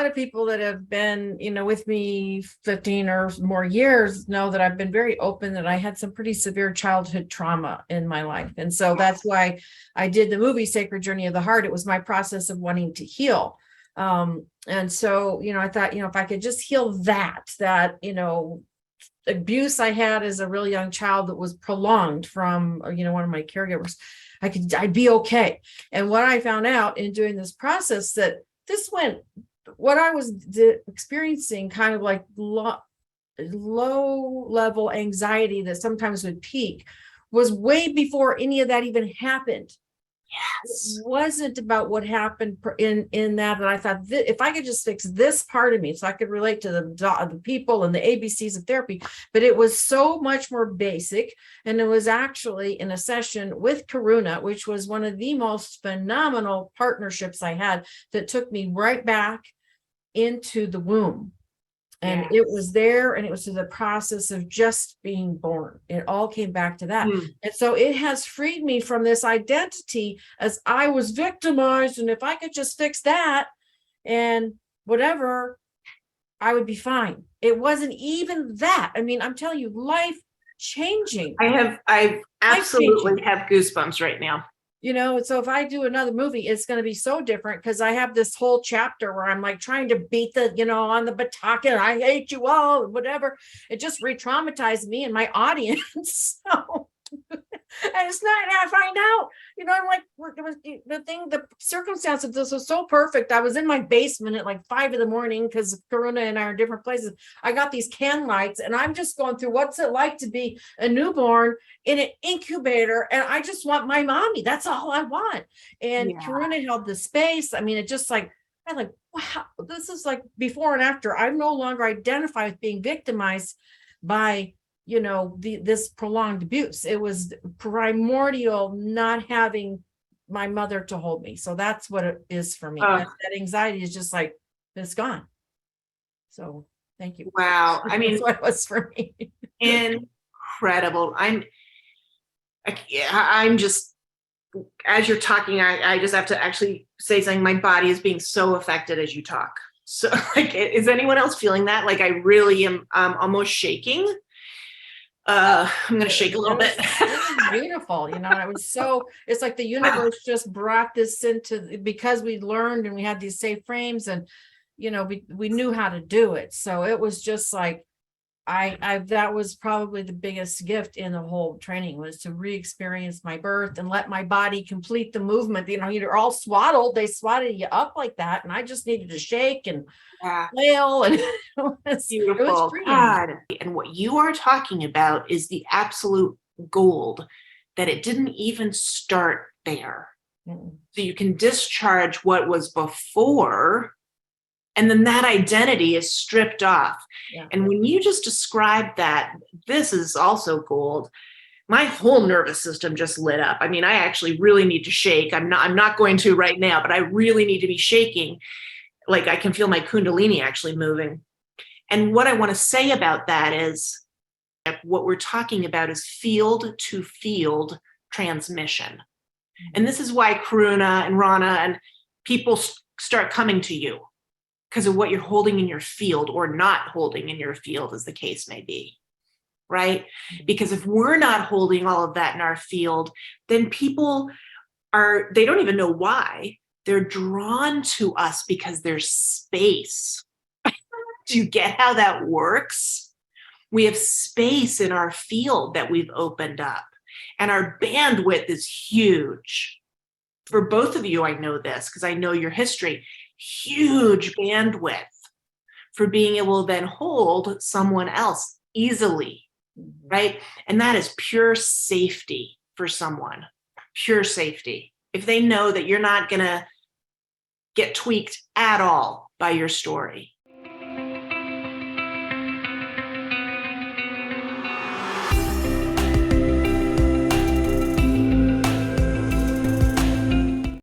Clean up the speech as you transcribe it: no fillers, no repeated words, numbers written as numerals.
of people that have been, with me 15 or more years know that I've been very open, that I had some pretty severe childhood trauma in my life. And so that's why I did the movie Sacred Journey of the Heart. It was my process of wanting to heal. And so, I thought, if I could just heal that, abuse I had as a really young child that was prolonged from, one of my caregivers, I'd be okay. And what I found out in doing this process, that what I was experiencing, kind of like low level anxiety that sometimes would peak, was way before any of that even happened. Yes. It wasn't about what happened in that. And I thought, if I could just fix this part of me, so I could relate to the people and the ABCs of therapy, but it was so much more basic. And it was actually in a session with Karuna, which was one of the most phenomenal partnerships I had, that took me right back into the womb. And Yes. it was there, and it was through the process of just being born. It all came back to that. And so it has freed me from this identity as I was victimized. And if I could just fix that and whatever, I would be fine. It wasn't even that. I mean, I'm telling you, life changing. I absolutely have goosebumps right now. So if I do another movie, it's going to be so different, because I have this whole chapter where I'm like trying to beat on the bataka, I hate you all, whatever. It just re-traumatized me and my audience. So, and it's not, and I find out, I'm like, the circumstance of this was so perfect. I was in my basement at like 5 a.m, because Karuna and I are in different places. I got these can lights, and I'm just going through what's it like to be a newborn in an incubator, and I just want my mommy. That's all I want. And Karuna held the space. I mean, it just like, I'm like, wow, this is like before and after. I no longer identify with being victimized by this prolonged abuse. It was primordial not having my mother to hold me. So that's what it is for me. That anxiety is just like, it's gone. So thank you. Wow. I mean, that's what it was for me. Incredible. I'm just, as you're talking, I just have to actually say something. My body is being so affected as you talk. So like, is anyone else feeling that? Like, I really am almost shaking. I'm going to shake a little bit. It was beautiful. It was so, it's like the universe just brought this into, because we learned and we had these safe frames, and, we knew how to do it. So it was just like, that was probably the biggest gift in the whole training, was to re-experience my birth and let my body complete the movement. You're all swaddled. They swaddled you up like that. And I just needed to shake and flail. And it was beautiful. God. And what you are talking about is the absolute gold, that it didn't even start there. So you can discharge what was before, and then that identity is stripped off. And when you just described that, this is also gold. My whole nervous system just lit up. I mean, I actually really need to shake. I'm not going to right now, but I really need to be shaking. Like, I can feel my Kundalini actually moving. And what I want to say about that is that what we're talking about is field to field transmission. And this is why Karuna and Rana and people start coming to you, because of what you're holding in your field or not holding in your field, as the case may be, right? Because if we're not holding all of that in our field, then people they don't even know why. They're drawn to us because there's space. Do you get how that works? We have space in our field that we've opened up, and our bandwidth is huge. For both of you, I know this because I know your history. Huge bandwidth for being able to then hold someone else easily, right? And that is pure safety for someone, pure safety. If they know that you're not going to get tweaked at all by your story,